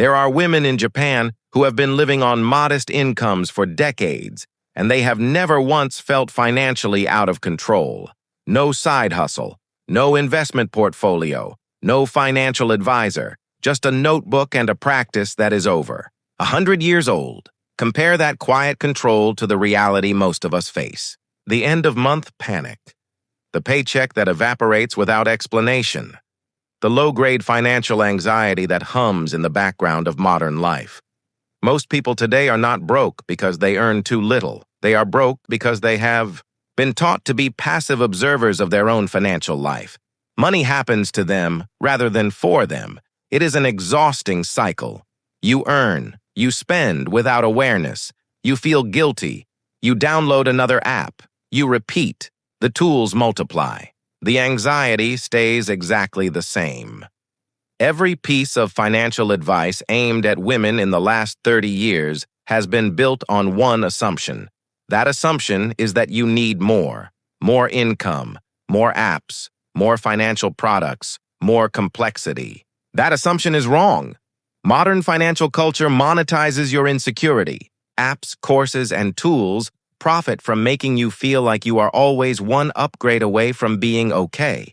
There are women in Japan who have been living on modest incomes for decades, and they have never once felt financially out of control. No side hustle, no investment portfolio, no financial advisor, just a notebook and a practice that is over. 100 years old. Compare that quiet control to the reality most of us face. The end-of-month panic. The paycheck that evaporates without explanation. The low-grade financial anxiety that hums in the background of modern life. Most people today are not broke because they earn too little. They are broke because they have been taught to be passive observers of their own financial life. Money happens to them rather than for them. It is an exhausting cycle. You earn, you spend without awareness. You feel guilty. You download another app. You repeat. The tools multiply. The anxiety stays exactly the same. Every piece of financial advice aimed at women in the last 30 years has been built on one assumption. That assumption is that you need more income, more apps, more financial products, more complexity. That assumption is wrong. Modern financial culture monetizes your insecurity. Apps, courses, and tools profit from making you feel like you are always one upgrade away from being okay.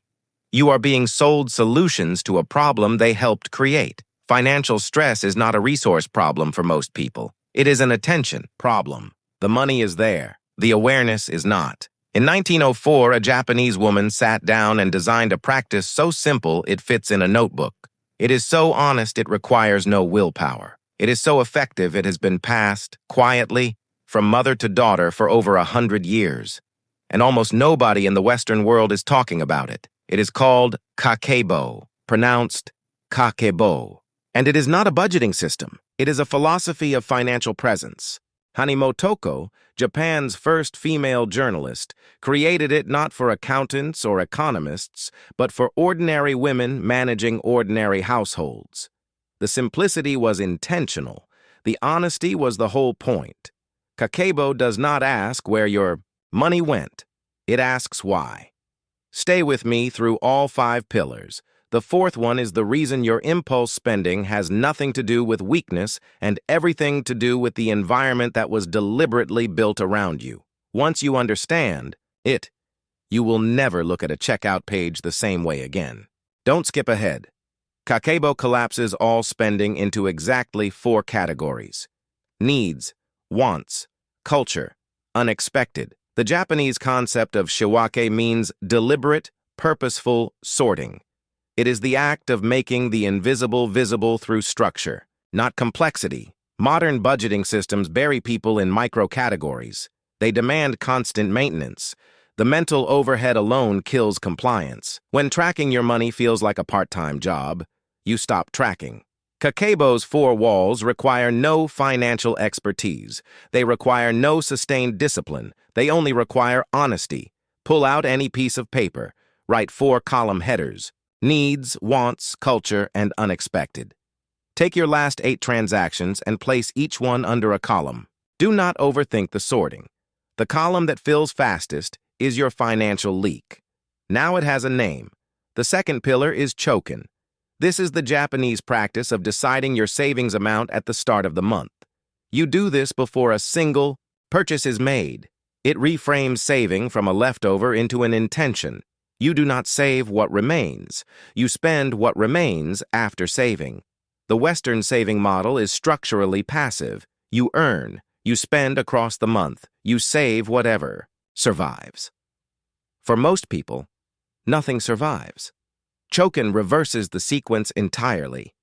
You are being sold solutions to a problem they helped create. Financial stress is not a resource problem for most people. It is an attention problem. The money is there. The awareness is not. In 1904, a Japanese woman sat down and designed a practice so simple it fits in a notebook. It is so honest it requires no willpower. It is so effective it has been passed, quietly, from mother to daughter for over 100 years. And almost nobody in the Western world is talking about it. It is called Kakeibo, pronounced kah-keh-boh. And it is not a budgeting system. It is a philosophy of financial presence. Hani Motoko, Japan's first female journalist, created it not for accountants or economists, but for ordinary women managing ordinary households. The simplicity was intentional. The honesty was the whole point. Kakeibo does not ask where your money went. It asks why. Stay with me through all 5 pillars. The 4th one is the reason your impulse spending has nothing to do with weakness and everything to do with the environment that was deliberately built around you. Once you understand it, you will never look at a checkout page the same way again. Don't skip ahead. Kakeibo collapses all spending into exactly 4 categories: needs, wants, culture, unexpected. The Japanese concept of Shiwake means deliberate, purposeful sorting. It is the act of making the invisible visible through structure, not complexity. Modern budgeting systems bury people in micro-categories. They demand constant maintenance. The mental overhead alone kills compliance. When tracking your money feels like a part-time job, you stop tracking. Kakeibo's 4 walls require no financial expertise. They require no sustained discipline. They only require honesty. Pull out any piece of paper. Write 4 column headers: needs, wants, culture, and unexpected. Take your last 8 transactions and place each one under a column. Do not overthink the sorting. The column that fills fastest is your financial leak. Now it has a name. The 2nd pillar is Chokin. This is the Japanese practice of deciding your savings amount at the start of the month. You do this before a single purchase is made. It reframes saving from a leftover into an intention. You do not save what remains. You spend what remains after saving. The Western saving model is structurally passive. You earn. You spend across the month. You save whatever survives. For most people, nothing survives. Chokin reverses the sequence entirely.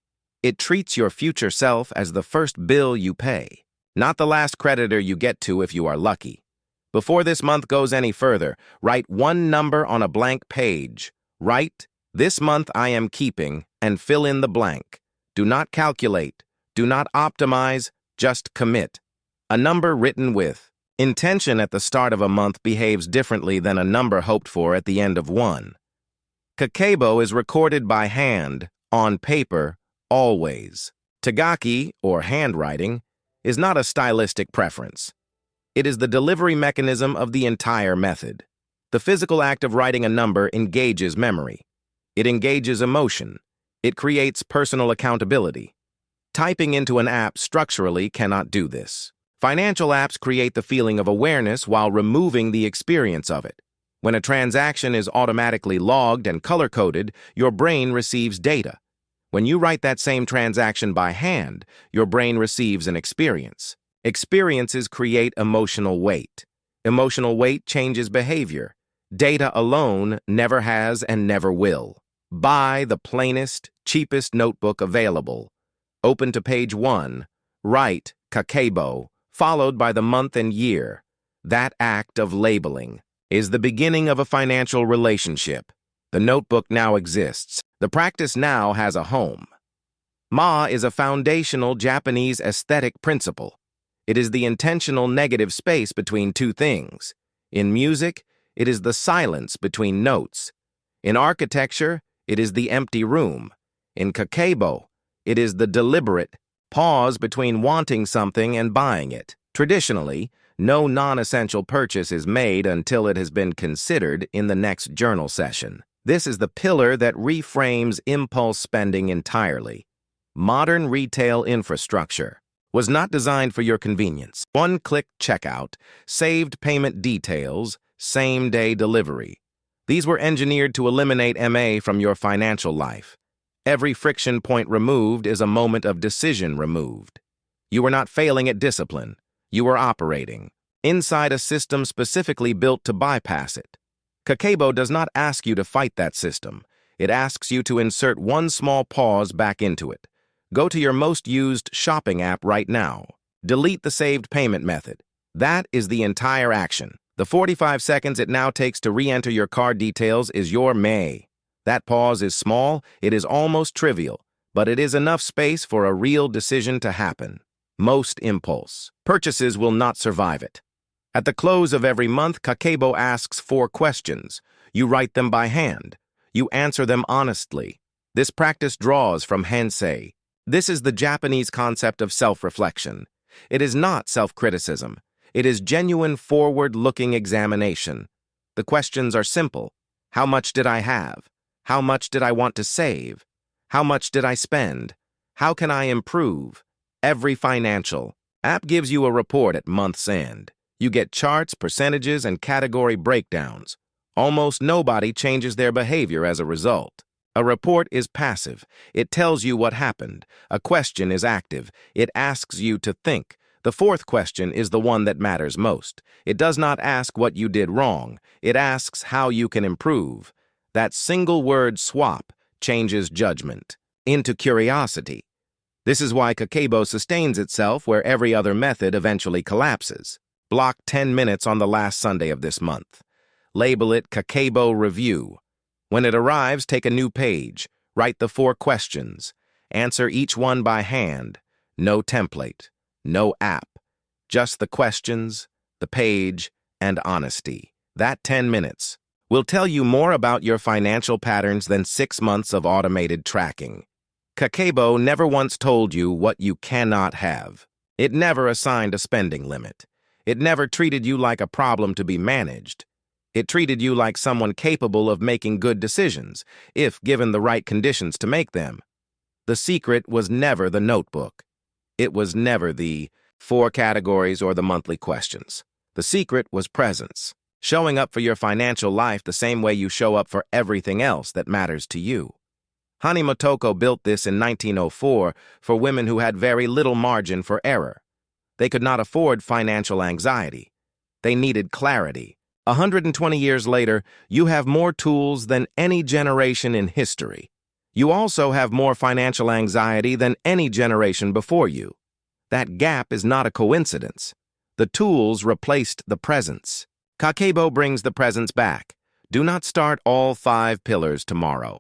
It treats your future self as the first bill you pay, not the last creditor you get to if you are lucky. Before this month goes any further, write 1 number on a blank page. Write, "This month I am keeping," and fill in the blank. Do not calculate. Do not optimize. Just commit. A number written with intention at the start of a month behaves differently than a number hoped for at the end of one. Kakeibo is recorded by hand, on paper, always. Tegaki, or handwriting, is not a stylistic preference. It is the delivery mechanism of the entire method. The physical act of writing a number engages memory. It engages emotion. It creates personal accountability. Typing into an app structurally cannot do this. Financial apps create the feeling of awareness while removing the experience of it. When a transaction is automatically logged and color-coded, your brain receives data. When you write that same transaction by hand, your brain receives an experience. Experiences create emotional weight. Emotional weight changes behavior. Data alone never has and never will. Buy the plainest, cheapest notebook available. Open to page 1. Write Kakeibo, followed by the month and year. That act of labeling is the beginning of a financial relationship. The notebook now exists. The practice now has a home. Ma is a foundational Japanese aesthetic principle. It is the intentional negative space between two things. In music, it is the silence between notes. In architecture, it is the empty room. In Kakeibo, it is the deliberate pause between wanting something and buying it. Traditionally, no non-essential purchase is made until it has been considered in the next journal session. This is the pillar that reframes impulse spending entirely. Modern retail infrastructure was not designed for your convenience. One-click checkout, saved payment details, same-day delivery. These were engineered to eliminate MA from your financial life. Every friction point removed is a moment of decision removed. You were not failing at discipline. You were operating inside a system specifically built to bypass it. Kakeibo does not ask you to fight that system. It asks you to insert one small pause back into it. Go to your most used shopping app right now. Delete the saved payment method. That is the entire action. The 45 seconds it now takes to re-enter your card details is your May. That pause is small, it is almost trivial, but it is enough space for a real decision to happen. Most impulse purchases will not survive it. At the close of every month, Kakeibo asks 4 questions. You write them by hand. You answer them honestly. This practice draws from Hansei. This is the Japanese concept of self-reflection. It is not self-criticism. It is genuine forward-looking examination. The questions are simple. How much did I have? How much did I want to save? How much did I spend? How can I improve? Every financial app gives you a report at month's end. You get charts, percentages, and category breakdowns. Almost nobody changes their behavior as a result. A report is passive. It tells you what happened. A question is active. It asks you to think. The 4th question is the one that matters most. It does not ask what you did wrong. It asks how you can improve. That single word swap changes judgment into curiosity. This is why Kakeibo sustains itself where every other method eventually collapses. Block 10 minutes on the last Sunday of this month. Label it Kakeibo Review. When it arrives, take a new page. Write the 4 questions. Answer each one by hand. No template. No app. Just the questions, the page, and honesty. That 10 minutes will tell you more about your financial patterns than 6 months of automated tracking. Kakeibo never once told you what you cannot have. It never assigned a spending limit. It never treated you like a problem to be managed. It treated you like someone capable of making good decisions, if given the right conditions to make them. The secret was never the notebook. It was never the 4 categories or the monthly questions. The secret was presence, showing up for your financial life the same way you show up for everything else that matters to you. Hani Motoko built this in 1904 for women who had very little margin for error. They could not afford financial anxiety. They needed clarity. 120 years later, you have more tools than any generation in history. You also have more financial anxiety than any generation before you. That gap is not a coincidence. The tools replaced the presence. Kakeibo brings the presence back. Do not start all 5 pillars tomorrow.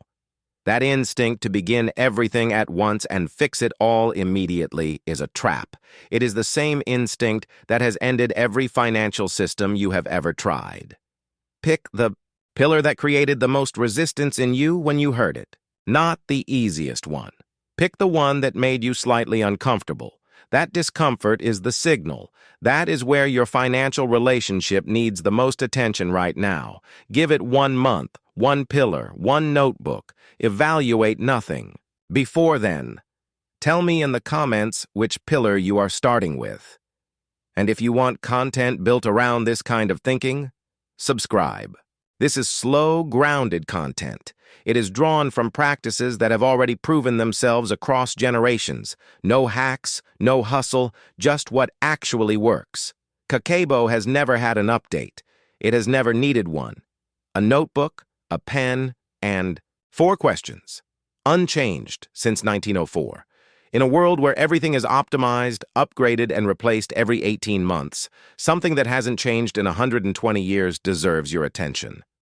That instinct to begin everything at once and fix it all immediately is a trap. It is the same instinct that has ended every financial system you have ever tried. Pick the pillar that created the most resistance in you when you heard it. Not the easiest one. Pick the one that made you slightly uncomfortable. That discomfort is the signal. That is where your financial relationship needs the most attention right now. Give it 1 month, 1 pillar, 1 notebook. Evaluate nothing. Before then, Tell me in the comments which pillar you are starting with. And if you want content built around this kind of thinking, subscribe. This is slow, grounded content. It is drawn from practices that have already proven themselves across generations. No hacks, no hustle, just what actually works. Kakeibo has never had an update. It has never needed one. A notebook, a pen, and 4 questions. Unchanged since 1904. In a world where everything is optimized, upgraded, and replaced every 18 months, something that hasn't changed in 120 years deserves your attention.